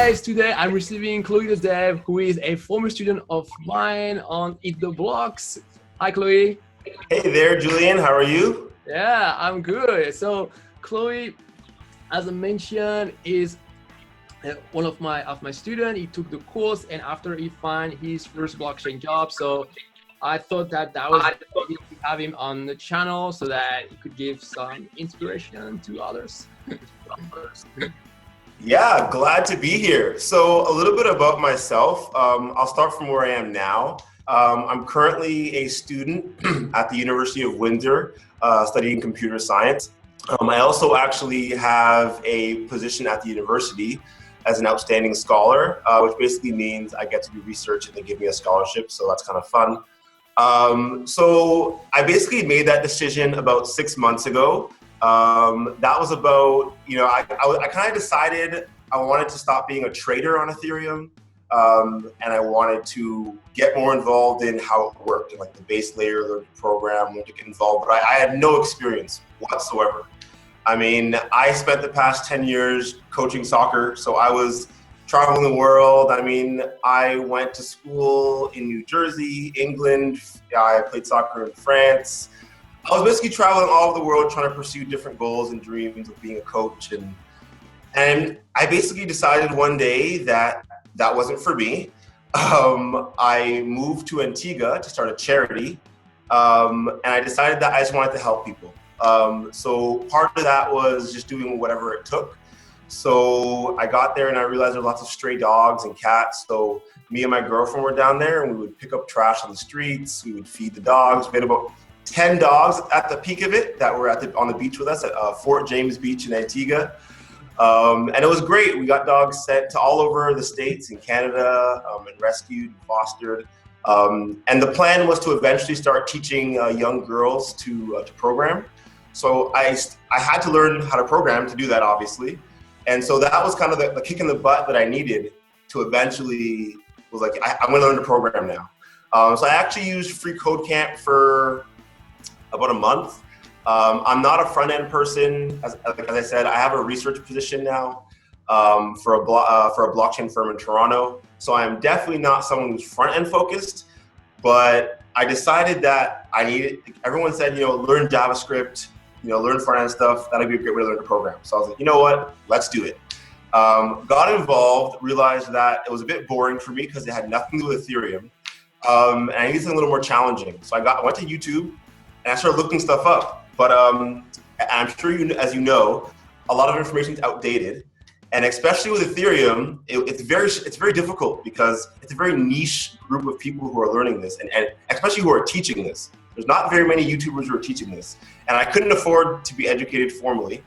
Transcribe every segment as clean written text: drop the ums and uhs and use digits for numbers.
guys, today I'm receiving Chloe the Dev, who is a former student of mine on EatTheBlocks. Hi, Chloe. Hey there, Julian. How are you? Yeah, I'm good. So, Chloe, as I mentioned, is one of my students. He took the course, and after he found his first blockchain job, so I thought that was good to have him on the channel so that he could give some inspiration to others. Yeah, glad to be here. So a little bit about myself. I'll start from where I am now. I'm currently a student at the University of Windsor, studying computer science. I also actually have a position at the university as an outstanding scholar, which basically means I get to do research and they give me a scholarship, so that's kind of fun. So I basically made that decision about 6 months ago. That was about, I kind of decided I wanted to stop being a trader on Ethereum, and I wanted to get more involved in how it worked, and like the base layer, the program, wanted to get involved, but I had no experience whatsoever. I mean, I spent the past 10 years coaching soccer, so I was traveling the world. I mean, I went to school in New Jersey, England. I played soccer in France. I was basically traveling all over the world trying to pursue different goals and dreams of being a coach. And I basically decided one day that that wasn't for me. I moved to Antigua to start a charity. And I decided that I just wanted to help people. So part of that was just doing whatever it took. So I got there and I realized there were lots of stray dogs and cats. So me and my girlfriend were down there and we would pick up trash on the streets. We would feed the dogs. We had about 10 dogs at the peak of it that were on the beach with us at Fort James Beach in Antigua. And it was great. We got dogs sent to all over the States and Canada, and rescued and fostered. And the plan was to eventually start teaching young girls to program. So I had to learn how to program to do that, obviously. And so that was kind of the kick in the butt that I needed to eventually was like, I'm going to learn to program now. So I actually used Free Code Camp for about a month. I'm not a front-end person. As I said, I have a research position now for a blockchain firm in Toronto. So I'm definitely not someone who's front-end focused, but I decided that I needed, everyone said, learn JavaScript, learn front-end stuff. That'd be a great way to learn to program. So I was like, you know what, let's do it. Got involved, realized that it was a bit boring for me because it had nothing to do with Ethereum. And I needed something a little more challenging. So I went to YouTube and I started looking stuff up. But I'm sure as you know, a lot of information is outdated. And especially with Ethereum, it's very difficult because it's a very niche group of people who are learning this, and especially who are teaching this. There's not very many YouTubers who are teaching this. And I couldn't afford to be educated formally.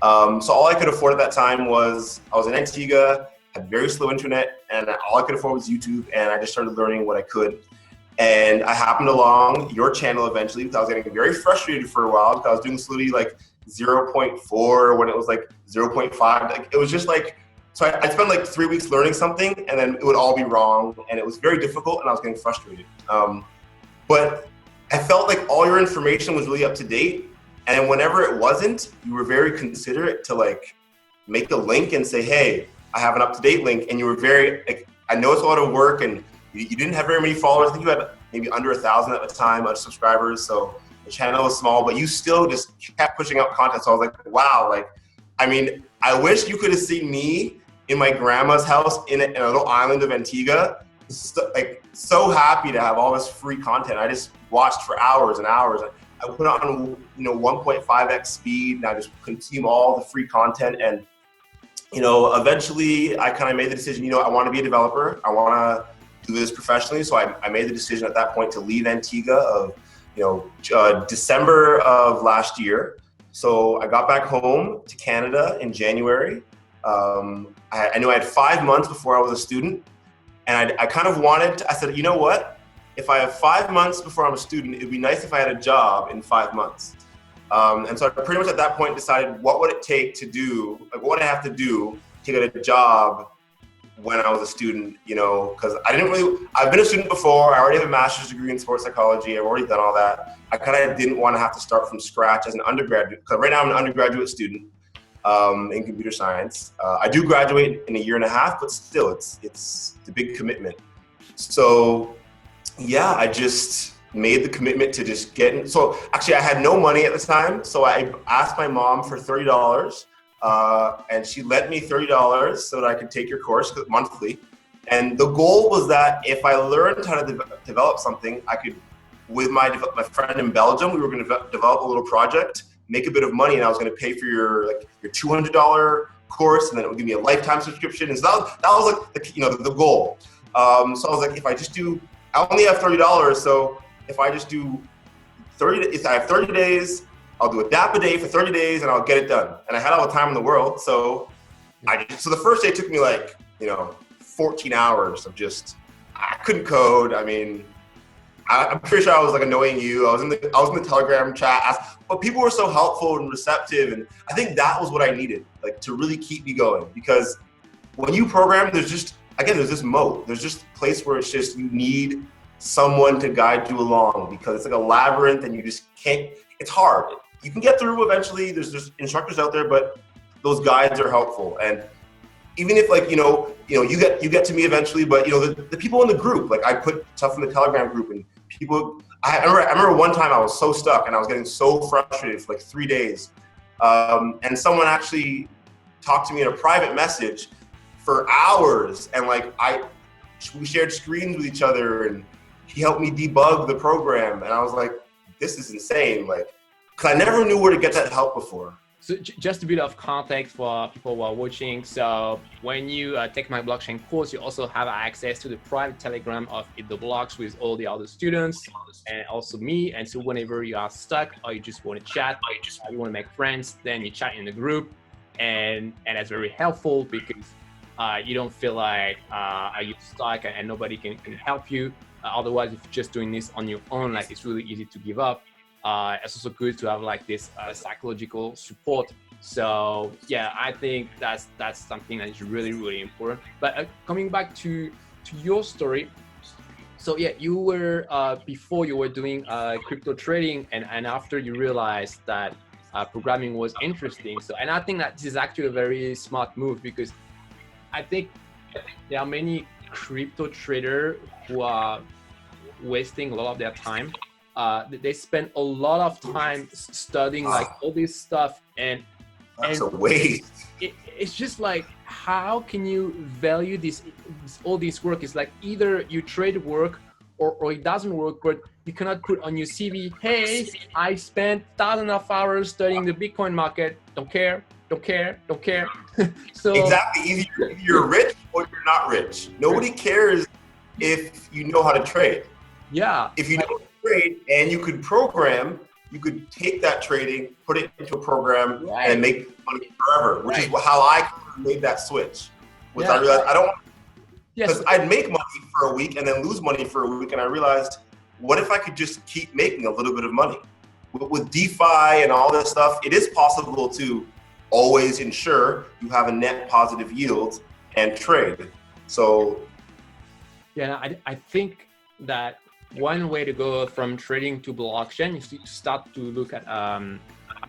So all I could afford at that time was, I was in Antigua, had very slow internet, and all I could afford was YouTube, and I just started learning what I could. And I happened along your channel eventually because I was getting very frustrated for a while because I was doing slowly like 0.4 when it was like 0.5. Like, it was just like, so I spent like 3 weeks learning something and then it would all be wrong and it was very difficult and I was getting frustrated. But I felt like all your information was really up to date, and whenever it wasn't, you were very considerate to like make a link and say, hey, I have an up-to-date link, and you were very, like, I know it's a lot of work and you didn't have very many followers. I think you had maybe under 1,000 at the time of subscribers, so the channel was small, but you still just kept pushing out content. So I was like, wow, like, I mean, I wish you could have seen me in my grandma's house in a little island of Antigua, so happy to have all this free content. I just watched for hours and hours. I put it on 1.5x speed, and I just consume all the free content. And eventually I kind of made the decision, I want to be a developer. I want to do this professionally. So I made the decision at that point to leave Antigua of December of last year. So I got back home to Canada in January. I knew I had 5 months before I was a student, and I kind of I said, you know what? If I have 5 months before I'm a student, it'd be nice if I had a job in 5 months. And so I pretty much at that point decided what would it take to do, like what would I have to do to get a job when I was a student, because I've been a student before. I already have a master's degree in sports psychology. I've already done all that. I kind of didn't want to have to start from scratch as an undergraduate, because right now I'm an undergraduate student. in computer science. I do graduate in a year and a half, but still, it's a big commitment. So yeah, I just made the commitment to just get in. So actually, I had no money at the time, so I asked my mom for $30, and she lent me $30 so that I could take your course monthly. And the goal was that if I learned how to develop something, I could, with my friend in Belgium, we were going to develop a little project, make a bit of money, and I was going to pay for your $200 course, and then it would give me a lifetime subscription. And so that was like the goal. So I was like, if I just do, I only have $30, so if I just do if I have 30 days, I'll do a DAP a day for 30 days, and I'll get it done. And I had all the time in the world, so so the first day took me 14 hours of just, I couldn't code. I mean, I'm pretty sure I was like annoying you. I was in the Telegram chat, but people were so helpful and receptive, and I think that was what I needed, like, to really keep me going. Because when you program, there's this moat. There's just a place where it's just, you need someone to guide you along, because it's like a labyrinth and you just can't. It's hard. You can get through eventually. There's just instructors out there, but those guides are helpful. And even if you get to me eventually, but the people in the group, like, I put stuff in the Telegram group, and people, I remember one time I was so stuck and I was getting so frustrated for like 3 days. And someone actually talked to me in a private message for hours, and we shared screens with each other, and he helped me debug the program. And I was like, this is insane. Like, 'cause I never knew where to get that help before. So just a bit of context for people who are watching. So when you take my blockchain course, you also have access to the private Telegram of EatTheBlocks with all the other students and also me. And so whenever you are stuck, or you just want to chat, or you want to make friends, then you chat in the group, and that's very helpful, because you don't feel like you're stuck and nobody can help you. Otherwise, if you're just doing this on your own, like, it's really easy to give up. It's also good to have like this psychological support. So yeah, I think that's something that is really, really important. But coming back to your story, so yeah, you were before you were doing crypto trading, and after you realized that programming was interesting. So, and I think that this is actually a very smart move, because I think there are many crypto traders who are wasting a lot of their time. They spend a lot of time studying like all this stuff, and that's a waste. It's just like, how can you value all this work? It's like, either you trade work or it doesn't work, but you cannot put on your CV, hey, I spent thousands of hours studying the Bitcoin market. Don't care. So exactly, either you're rich or you're not rich. Nobody cares if you know how to trade. Yeah. If you know how to trade and you could program, you could take that trading, put it into a program, and make money forever, which is how I made that switch. I realized I don't want, because I'd make money for a week and then lose money for a week, and I realized, what if I could just keep making a little bit of money? With DeFi and all this stuff, it is possible to always ensure you have a net positive yield and trade. So yeah, I think that one way to go from trading to blockchain is to start to look at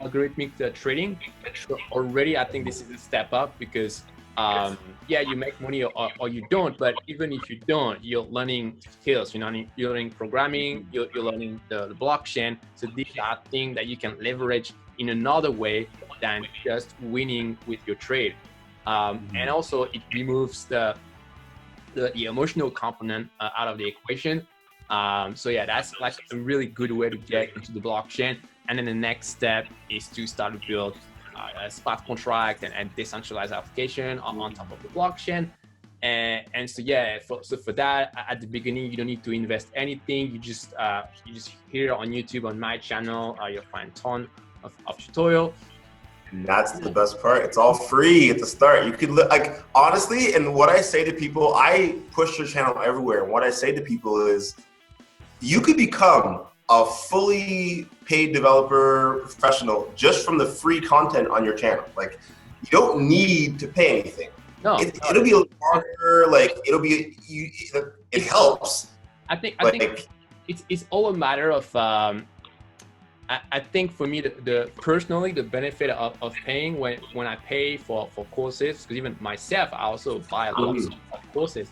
algorithmic trading. So already, I think this is a step up, because yeah, you make money or you don't, but even if you don't, you're learning skills, you're learning programming, you're learning the blockchain. So these are things that you can leverage in another way than just winning with your trade. And also, it removes the emotional component out of the equation. So yeah, that's like a really good way to get into the blockchain. And then the next step is to start to build a smart contract and decentralized application on top of the blockchain. And so yeah, for that, at the beginning, you don't need to invest anything. You just here on YouTube, on my channel, you'll find a ton of tutorial. And that's the best part. It's all free at the start. You could like, honestly, and what I say to people, I push your channel everywhere. And what I say to people is, you could become a fully paid developer professional just from the free content on your channel. Like, you don't need to pay anything. No, it'll be a little harder. Like, it helps. I think it's all a matter of I think for me, the personally, the benefit of paying when I pay for courses, because even myself, I also buy a lot of courses,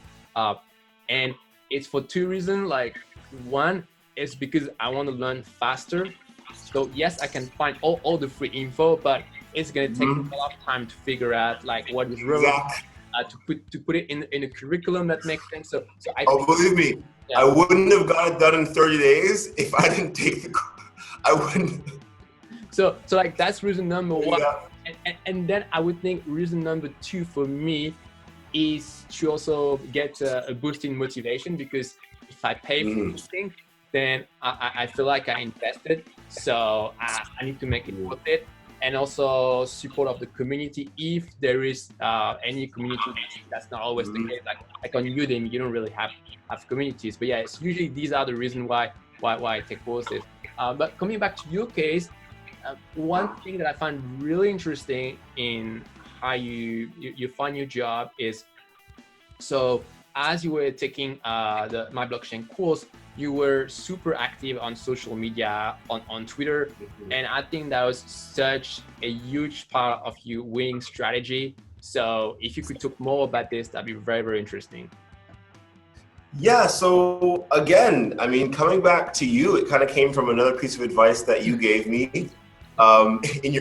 and it's for two reasons. Like, one is because I want to learn faster. So yes, I can find all the free info, but it's gonna take a lot of time to figure out like what is relevant, Exactly. to put it in a curriculum that makes sense. So I Oh, think, believe me, I yeah. wouldn't have got it done in 30 days if I didn't take the course. I wouldn't. So like that's reason number one. Yeah. And then I would think reason number two for me is to also get a boost in motivation, because if I pay for something, then I feel like I invested. So I need to make it worth it. And also support of the community if there is any community. That's not always the case. Like on Udemy, you don't really have communities. But yeah, it's usually these are the reasons why I take courses. But coming back to your case, one thing that I find really interesting in how you find your job is, so as you were taking the My Blockchain course, you were super active on social media, on Twitter, and I think that was such a huge part of your winning strategy. So if you could talk more about this, that'd be very, very interesting. Yeah, so again, I mean, coming back to you, it kind of came from another piece of advice that you gave me in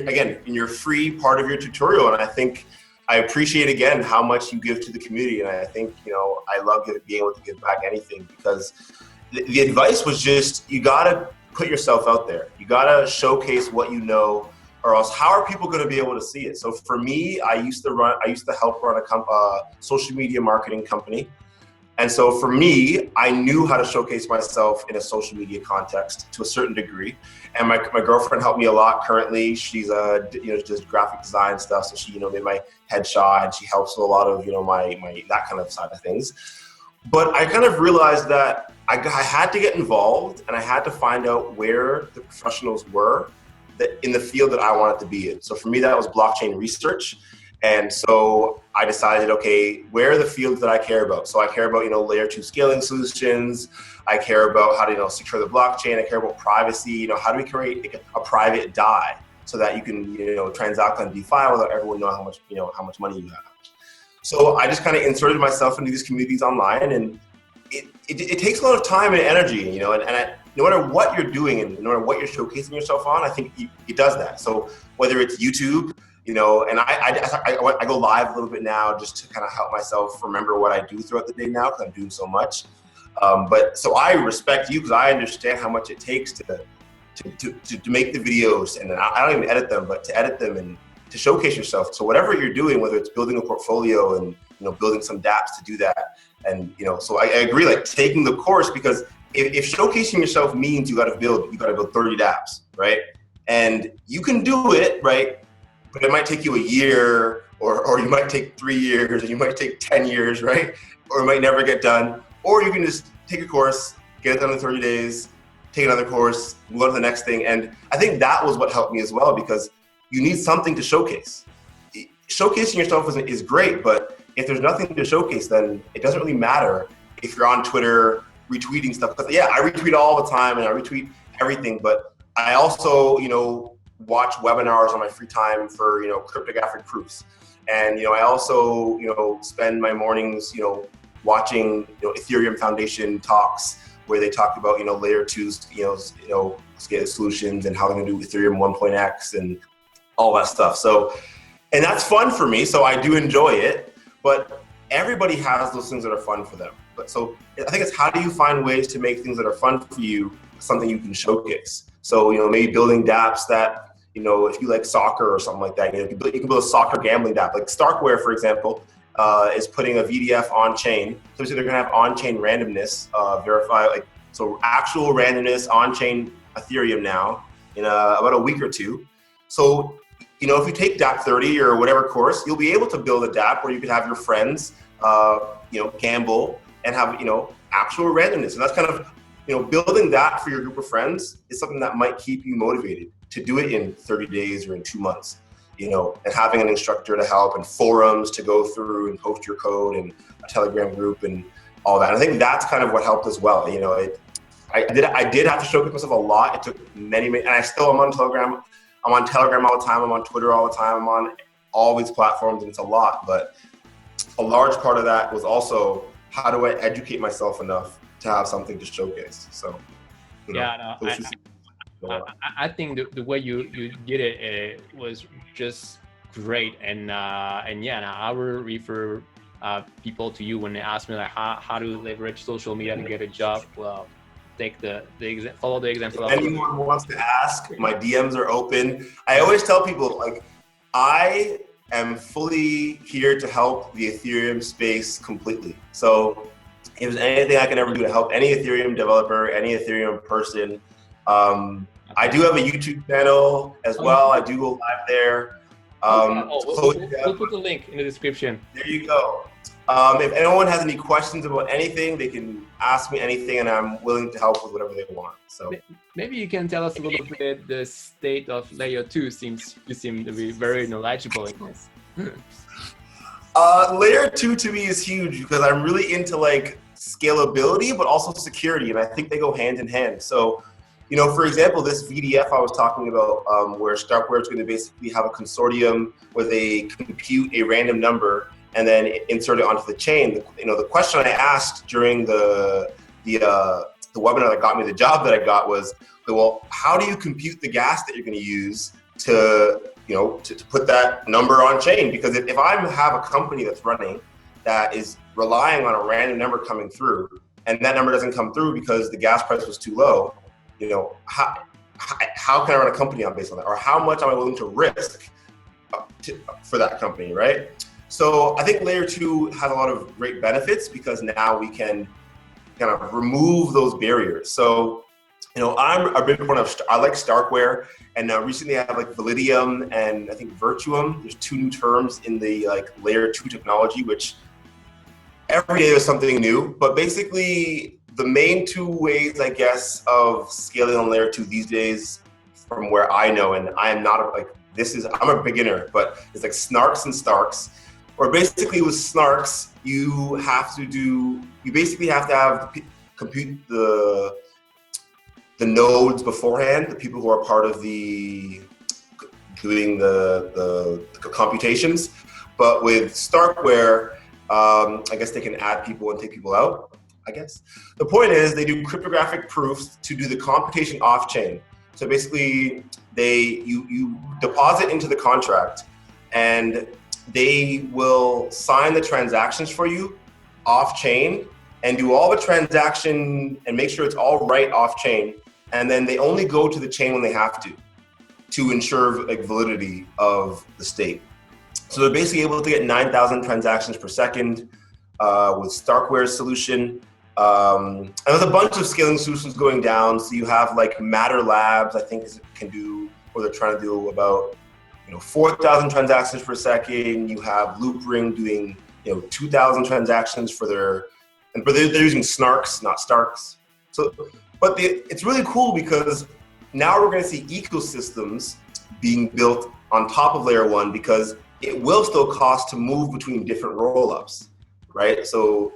your free part of your tutorial. And I think I appreciate again how much you give to the community. And I think, I love being able to give back anything, because the advice was just, you gotta put yourself out there. You gotta showcase what you know, or else how are people gonna be able to see it? So for me, I used to help run a social media marketing company. And so for me, I knew how to showcase myself in a social media context to a certain degree. And my girlfriend helped me a lot currently. She's just graphic design stuff. So she, made my headshot, and she helps with a lot of, my that kind of side of things. But I kind of realized that I had to get involved, and I had to find out where the professionals were in the field that I wanted to be in. So for me, that was blockchain research. And so I decided, okay, where are the fields that I care about? So I care about, layer 2 scaling solutions. I care about how to, secure the blockchain. I care about privacy. How do we create a private DAI so that you can, transact on DeFi without everyone knowing how much money you have. So I just kind of inserted myself into these communities online, and it takes a lot of time and energy, no matter what you're doing and no matter what you're showcasing yourself on, I think it does that. So whether it's YouTube, and I go live a little bit now just to kind of help myself remember what I do throughout the day now, because I'm doing so much. But so I respect you, because I understand how much it takes to make the videos, and I don't even edit them, but to edit them and to showcase yourself. So whatever you're doing, whether it's building a portfolio and building some dApps to do that, and so I agree, like taking the course, because if showcasing yourself means you got to build 30 dApps, right? And you can do it, right? But it might take you a year, or you might take 3 years, or you might take 10 years, right? Or it might never get done. Or you can just take a course, get it done in 30 days, take another course, go to the next thing. And I think that was what helped me as well, because you need something to showcase. Showcasing yourself is great, but if there's nothing to showcase, then it doesn't really matter if you're on Twitter retweeting stuff. Because yeah, I retweet all the time, and I retweet everything, but I also, watch webinars on my free time for, cryptographic proofs. And, I also, spend my mornings, watching, Ethereum Foundation talks where they talk about, layer 2s, scale solutions and how they're going to do Ethereum 1.x and all that stuff. So, and that's fun for me. So I do enjoy it, but everybody has those things that are fun for them. But so I think it's, how do you find ways to make things that are fun for you something you can showcase? So, maybe building dApps that, if you like soccer or something like that, you can build a soccer gambling dApp. Like Starkware, for example, is putting a VDF on chain. So they're going to have on-chain randomness verify, so actual randomness on chain Ethereum now in about a week or two. So, if you take dApp 30 or whatever course, you'll be able to build a dApp where you can have your friends, gamble and have, actual randomness. And that's kind of, building that for your group of friends is something that might keep you motivated to do it in 30 days or in 2 months, and having an instructor to help and forums to go through and post your code and a Telegram group and all that. And I think that's kind of what helped as well. I did have to showcase myself a lot. It took many, and I still am on Telegram. I'm on Telegram all the time. I'm on Twitter all the time. I'm on all these platforms, and it's a lot. But a large part of that was also, how do I educate myself enough to have something to showcase? So, I think the way you did it was just great, and I will refer people to you when they ask me like how to leverage social media to get a job. Well, take follow the example. If anyone wants to ask, my DMs are open. I always tell people, like, I am fully here to help the Ethereum space completely. So if there's anything I can ever do to help any Ethereum developer, any Ethereum person, I do have a YouTube channel as well. I do go live there. We'll put the link in the description. There you go. If anyone has any questions about anything, they can ask me anything, and I'm willing to help with whatever they want. So maybe you can tell us a little bit the state of layer 2, since you seem to be very knowledgeable in this. Layer 2 to me is huge because I'm really into like scalability, but also security, and I think they go hand in hand. So, you know, for example, this VDF I was talking about, where Starkware is going to basically have a consortium where they compute a random number and then insert it onto the chain. You know, the question I asked during the webinar that got me the job that I got was, well, how do you compute the gas that you're going to use to put that number on chain? Because if I have a company that's running that is relying on a random number coming through, and that number doesn't come through because the gas price was too low, you know, how can I run a company on based on that? Or how much am I willing to risk for that company, right? So I think layer 2 has a lot of great benefits because now we can kind of remove those barriers. So, you know, I'm a big proponent of, I like Starkware, and recently I have like Validium and I think Virtuum. There's 2 new terms in the like layer 2 technology, which every day there's something new. But basically the main 2 ways, I guess, of scaling on layer 2 these days, from where I know, and I am not I'm a beginner, but it's like Snarks and Starks. Or basically with Snarks, you basically have to compute the nodes beforehand, the people who are part of doing the computations. But with Starkware, I guess they can add people and take people out, I guess. The point is they do cryptographic proofs to do the computation off-chain. So basically, you deposit into the contract, and they will sign the transactions for you off-chain and do all the transaction and make sure it's all right off-chain. And then they only go to the chain when they have to ensure like validity of the state. So they're basically able to get 9,000 transactions per second with Starkware's solution. And there's a bunch of scaling solutions going down. So you have like Matter Labs, I think can do, or they're trying to do about 4,000 transactions per second. You have Loopring doing 2,000 transactions but they're using Snarks, not Starks. So, but it's really cool because now we're going to see ecosystems being built on top of layer 1 because it will still cost to move between different rollups, right? So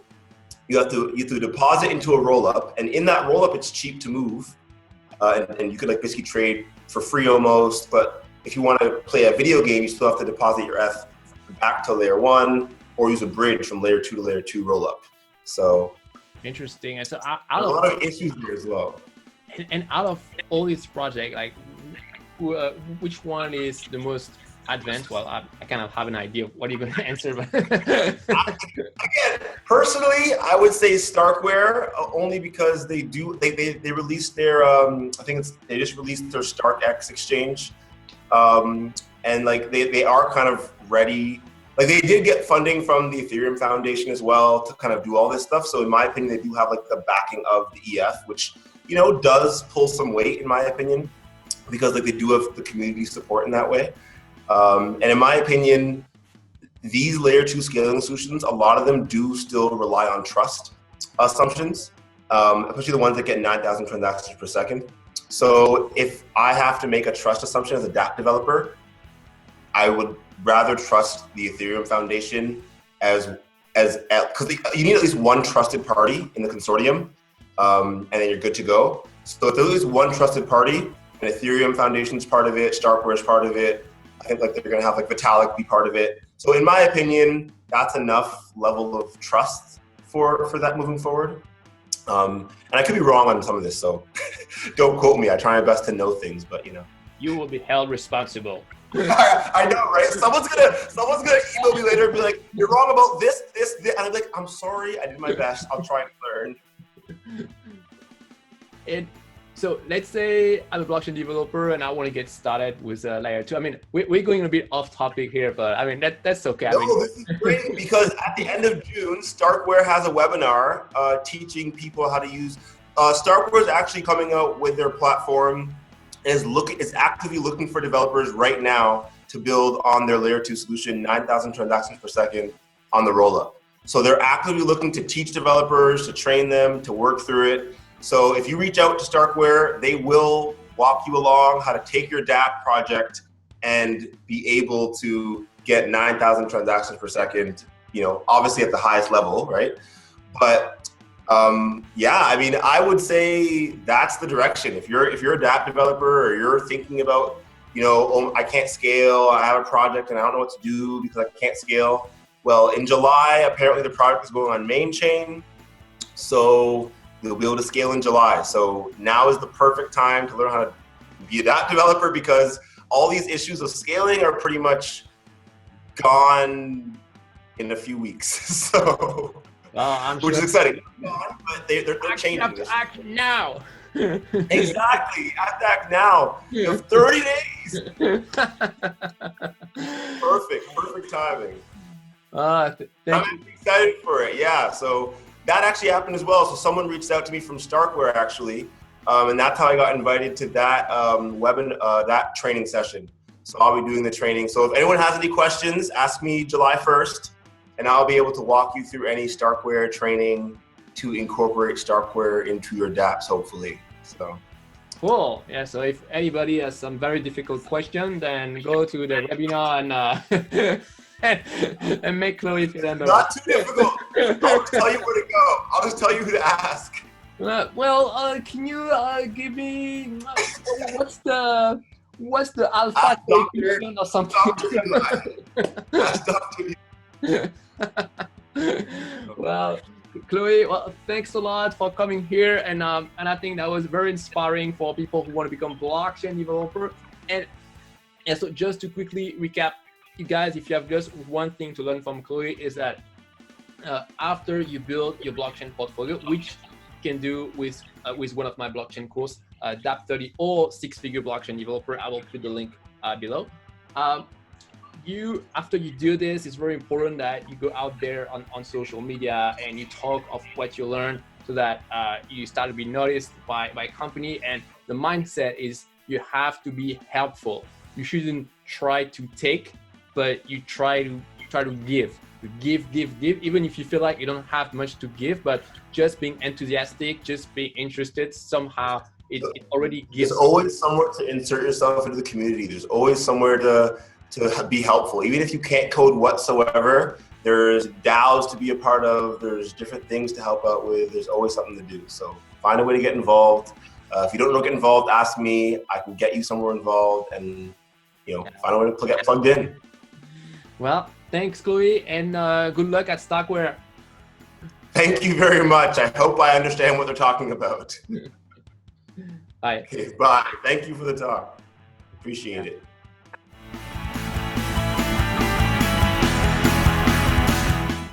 you have to deposit into a rollup, and in that rollup, it's cheap to move, and you could like basically trade for free almost. But if you want to play a video game, you still have to deposit your ETH back to layer 1 or use a bridge from layer 2 to layer 2 rollup. So interesting. And so a lot of issues here as well. And out of all these projects, like which one is the most advanced? Well, I kind of have an idea of what you're going to answer, but again, personally, I would say Starkware, only because they released their they just released their StarkX exchange, and like they are kind of ready. Like they did get funding from the Ethereum Foundation as well to kind of do all this stuff. So in my opinion, they do have like the backing of the EF, which does pull some weight in my opinion, because like they do have the community support in that way. And in my opinion, these layer 2 scaling solutions, a lot of them do still rely on trust assumptions, especially the ones that get 9,000 transactions per second. So if I have to make a trust assumption as a dApp developer, I would rather trust the Ethereum Foundation because you need at least one trusted party in the consortium. and then you're good to go. So if there's at least one trusted party, and Ethereum Foundation's part of it, Starkware's part of it, I think like they're going to have like Vitalik be part of it. So in my opinion, that's enough level of trust for that moving forward. And I could be wrong on some of this, so don't quote me. I try my best to know things, but you know. You will be held responsible. I know, right? Someone's gonna email me later and be like, "You're wrong about this," and I'm like, "I'm sorry. I did my best. I'll try and learn." And so let's say I'm a blockchain developer and I want to get started with layer 2. I mean, we're going a bit off topic here, but I mean that's okay. No, I mean, this is great because at the end of June, Starkware has a webinar teaching people how to use. Starkware is actually coming out with their platform. Is actively looking for developers right now to build on their layer 2 solution, 9,000 transactions per second on the rollup. So they're actively looking to teach developers, to train them, to work through it. So if you reach out to Starkware, they will walk you along how to take your dApp project and be able to get 9,000 transactions per second, you know, obviously at the highest level, right? But yeah, I mean, I would say that's the direction. If you're a dApp developer or you're thinking about, you know, oh, I can't scale, I have a project and I don't know what to do because I can't scale. Well, in July, apparently the project is going on main chain. So you'll be able to scale in July. So now is the perfect time to learn how to be a dApp developer because all these issues of scaling are pretty much gone in a few weeks. So. Which is exciting, but they're changing. You have to act now. Exactly, act now. You have 30 days. Perfect timing. I'm excited for it. Yeah, so that actually happened as well. So someone reached out to me from Starkware actually, and that's how I got invited to that that training session. So I'll be doing the training. So if anyone has any questions, ask me July 1st. And I'll be able to walk you through any Starkware training to incorporate Starkware into your dApps, hopefully. So. Cool. Yeah. So if anybody has some very difficult question, then go to the webinar and make Chloe fill them. Not too difficult. I'll tell you where to go. I'll just tell you who to ask. Can you give me what's the alpha taken or something? Well, Chloe, thanks a lot for coming here, and I think that was very inspiring for people who want to become blockchain developer. And so just to quickly recap, you guys, if you have just one thing to learn from Chloe is that after you build your blockchain portfolio, which you can do with one of my blockchain course, dApp 30 or 6-figure blockchain developer, I will put the link below. After you do this, it's very important that you go out there on social media and you talk of what you learned so that you start to be noticed by company. And the mindset is you have to be helpful. You shouldn't try to take, but you try to give. Give, even if you feel like you don't have much to give, but just being enthusiastic, just being interested, somehow it already gives. There's always somewhere to insert yourself into the community. There's always somewhere to be helpful. Even if you can't code whatsoever, there's DAOs to be a part of, there's different things to help out with, there's always something to do. So find a way to get involved. If you don't know get involved, ask me. I can get you somewhere involved and find a way to get plugged in. Well, thanks, Chloe, and good luck at Starkware. Thank you very much. I hope I understand what they're talking about. Bye. Okay, bye. Thank you for the talk. Appreciate it.